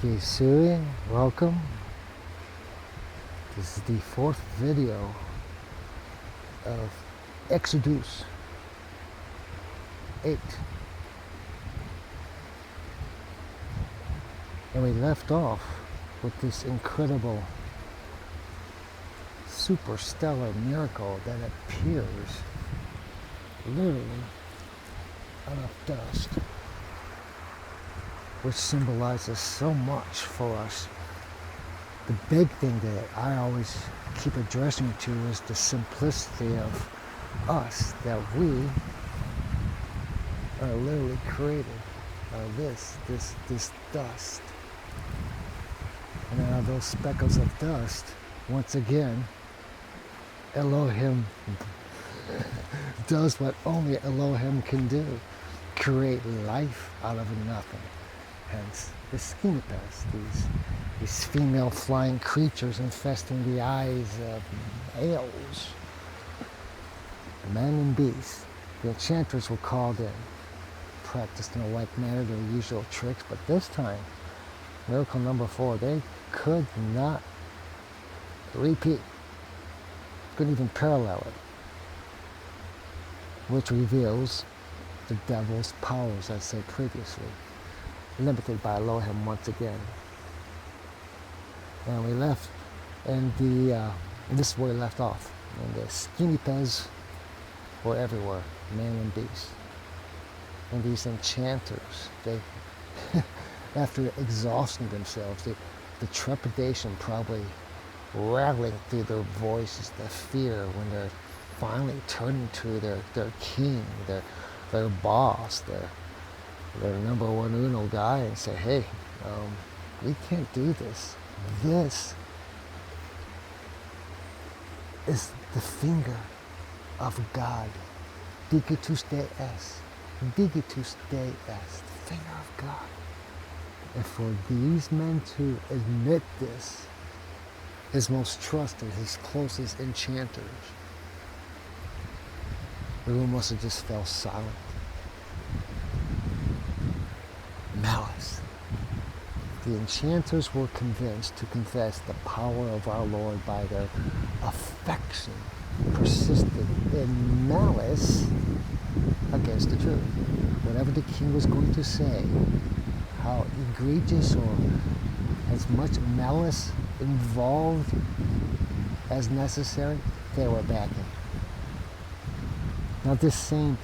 Okay, Siri, welcome. This is the fourth video of Exodus 8. And we left off with this incredible superstellar miracle that appears literally out of dust, which symbolizes so much for us. The big thing that I always keep addressing to is the simplicity of us, that we are literally created out of this dust. And out of those speckles of dust, once again, Elohim does what only Elohim can do: create life out of nothing. Hence the sciniphes, these female flying creatures infesting the eyes of males, men and beasts. The enchanters were called in, practiced in a like manner their usual tricks, but this time, miracle number 4, they could not repeat, couldn't even parallel it, which reveals the devil's powers, as I said previously, limited by Elohim once again. And we left, and this is where we left off. And the sciniphes were everywhere, man and beast. And these enchanters, they, after exhausting themselves, the trepidation probably rattling through their voices, the fear when they're finally turning to their king, their boss, their number one uno guy, and say, hey, we can't do this. This is the finger of God. Digitus Deus. Digitus Deus. The finger of God. And for these men to admit this, his most trusted, his closest enchanters, the room must have just fell silent. Malice. The enchanters were convinced to confess the power of our Lord by their affection, persisted in malice against the truth. Whatever the king was going to say, how egregious or as much malice involved as necessary, they were backing. Now this same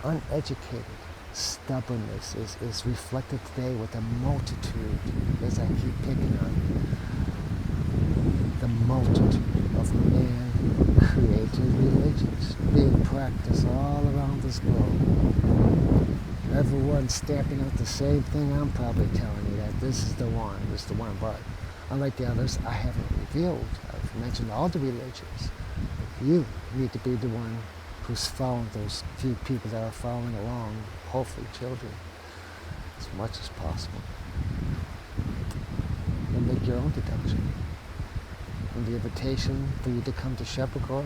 uneducated stubbornness is reflected today with a multitude, as I keep picking on, the multitude of man-created religions being practiced all around this globe. Everyone stamping out the same thing. I'm probably telling you that this is the one, but unlike the others, I haven't revealed. I've mentioned all the religions. You need to be the one who's following those few people that are following along, hopefully children, as much as possible. And make your own deduction. And the invitation for you to come to Shepherd Corps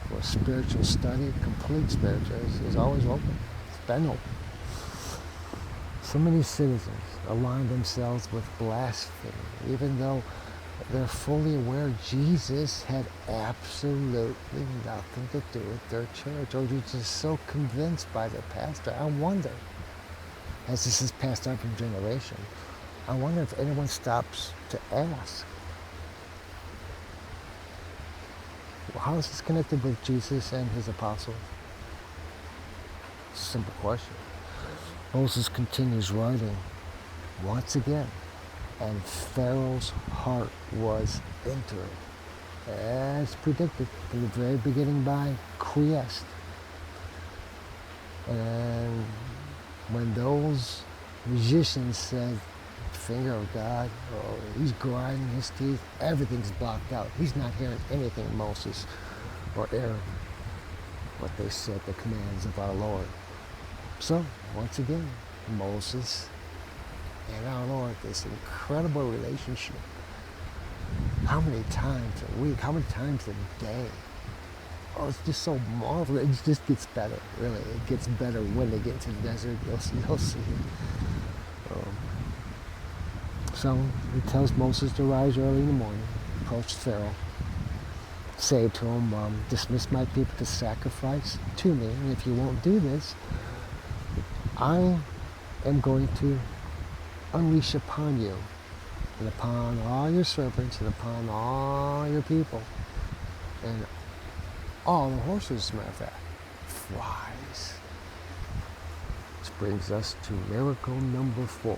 for spiritual study, complete spiritual, is always open. It's been open. So many citizens align themselves with blasphemy, even though they're fully aware Jesus had absolutely nothing to do with their church, or you're just so convinced by their pastor. I wonder, as this is passed on from generation, I wonder if anyone stops to ask, well, how is this connected with Jesus and his apostles? Simple question. Moses continues writing once again, and Pharaoh's heart was entered, as predicted from the very beginning by quiesced. And when those magicians said, finger of God, oh, he's grinding his teeth, everything's blocked out. He's not hearing anything, Moses or Aaron, what they said, the commands of our Lord. So, once again, Moses and our Lord, this incredible relationship. How many times a week? How many times a day? Oh, it's just so marvelous. It just gets better, really. It gets better when they get to the desert. You'll see. So he tells Moses to rise early in the morning, approach Pharaoh, say to him, dismiss my people to sacrifice to me, and if you won't do this, I am going to unleash upon you and upon all your servants and upon all your people and all the horses, as a matter of fact, flies. Which brings us to miracle number 4.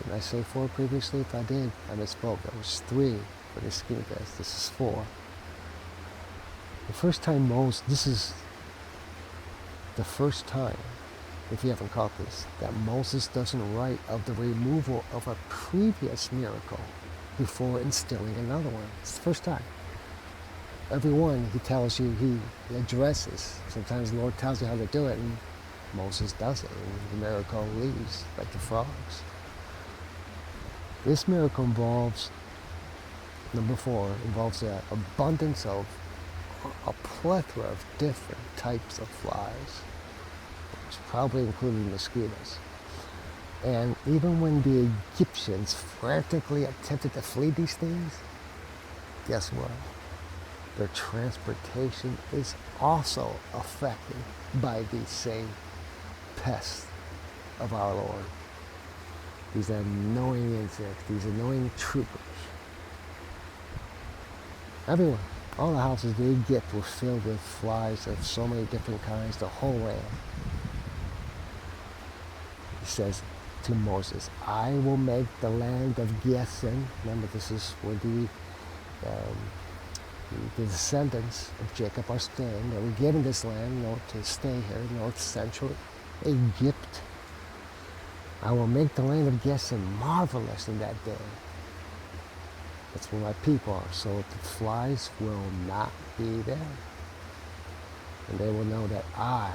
Did I say 4 previously? If I did, I misspoke. That was 3 for the sciniphes. This is 4. The first time this is the first time, if you haven't caught this, that Moses doesn't write of the removal of a previous miracle before instilling another one. It's the first time. Every one he tells you, he addresses. Sometimes the Lord tells you how to do it, and Moses does it, and the miracle leaves, like the frogs. This miracle involves, number 4, involves an abundance of a plethora of different types of flies, which probably included mosquitoes. And even when the Egyptians frantically attempted to flee these things, guess what? Their transportation is also affected by these same pests of our Lord. These annoying insects, these annoying troopers. Everyone, all the houses of Egypt were filled with flies of so many different kinds, the whole land. He says to Moses, I will make the land of Goshen. Remember, this is where the descendants of Jacob are staying. They were given this land to stay here, north central Egypt. I will make the land of Goshen marvelous in that day. That's where my people are. So the flies will not be there. And they will know that I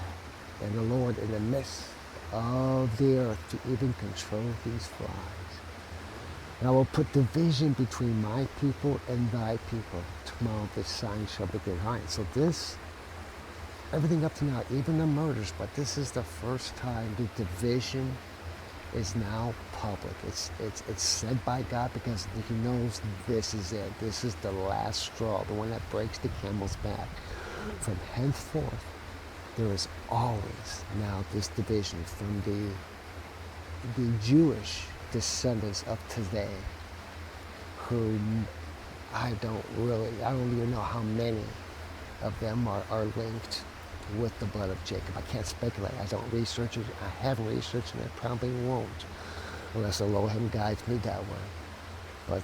am the Lord in the midst of the earth to even control these flies. And I will put division between my people and thy people. Tomorrow this sign shall begin. All right, so this, everything up to now, even the murders, but this is the first time the division is now public. It's said by God because he knows this is it. This is the last straw, the one that breaks the camel's back. From henceforth, there is always now this division from the Jewish descendants of today, who I don't even know how many of them are linked with the blood of Jacob. I can't speculate. I don't research it. I haven't researched it, and I probably won't, unless Elohim guides me that way. But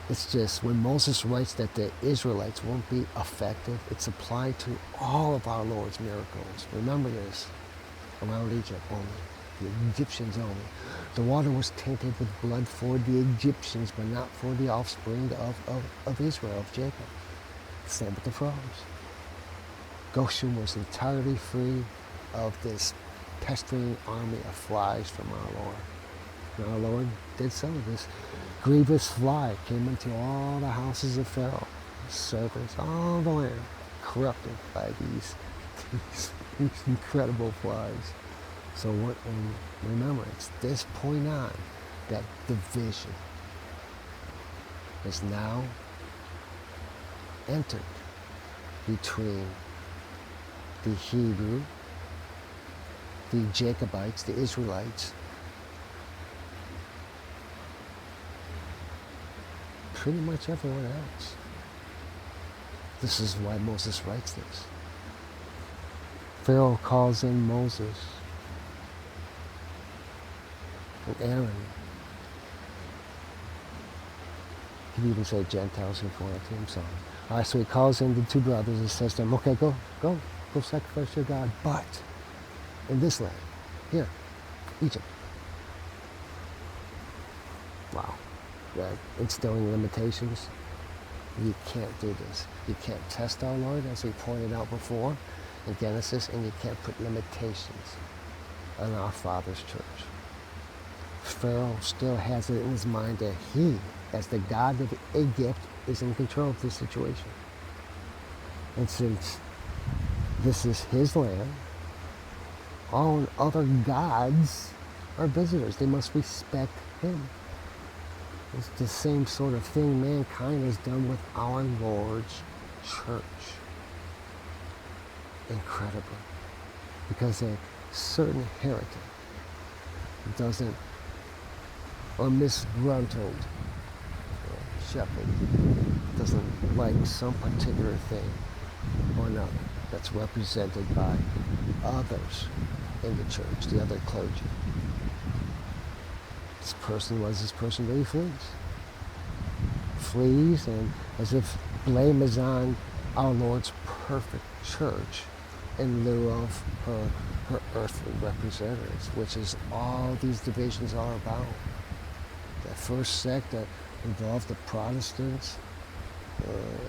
it's just, when Moses writes that the Israelites won't be affected, it's applied to all of our Lord's miracles. Remember this, around Egypt only, the Egyptians only. The water was tainted with blood for the Egyptians, but not for the offspring of Israel, of Jacob. Same with the frogs. Goshen was entirely free of this pestering army of flies from our Lord. And our Lord did some of this. Grievous fly came into all the houses of Pharaoh, servants, all the land, corrupted by these incredible flies. So and remember, it's this point on that division is now entered between the Hebrew, the Jacobites, the Israelites, pretty much everyone else. This is why Moses writes this. Pharaoh calls in Moses and Aaron. You could even say Gentiles if you wanted to, I'm sorry. All right, so he calls in the 2 brothers and says to them, okay, go sacrifice your God, but in this land, here, Egypt. Wow, that instilling limitations. You can't do this. You can't test our Lord, as we pointed out before in Genesis, and you can't put limitations on our Father's church. Pharaoh still has it in his mind that he, as the God of Egypt, is in control of this situation. And since this is his land, All other gods are visitors. They must respect him. It's the same sort of thing mankind has done with our Lord's church. Incredible. Because a certain heretic doesn't, or misgruntled shepherd doesn't like some particular thing or another that's represented by others in the church, the other clergy. This person really flees, and as if blame is on our Lord's perfect church in lieu of her earthly representatives, which is all these divisions are about. That first sect that involved the Protestants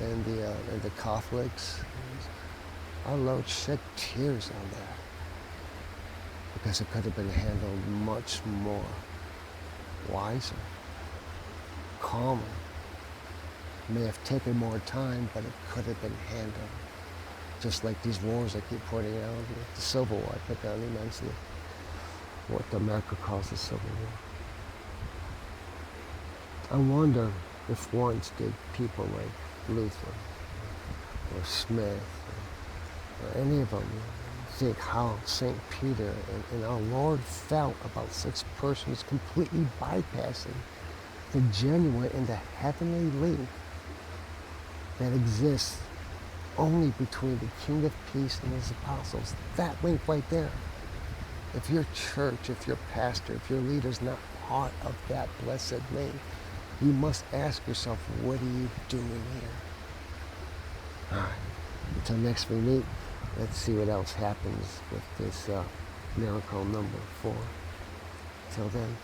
and the Catholics, our Lord shed tears on that, because it could have been handled much more wiser, calmer. May have taken more time, but it could have been handled. Just like these wars I keep pointing out, the Civil War, I pick on immensely, what America calls the Civil War. I wonder if once did people like Luther or Smith or any of them think how St. Peter and our Lord felt about such persons completely bypassing the genuine and the heavenly link that exists only between the King of Peace and his apostles. That link right there. If your church, if your pastor, if your leader is not part of that blessed link, you must ask yourself, what are you doing here? All right. Until next we meet, let's see what else happens with this miracle number 4. Till then,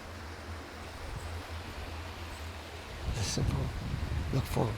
just simple. Look forward.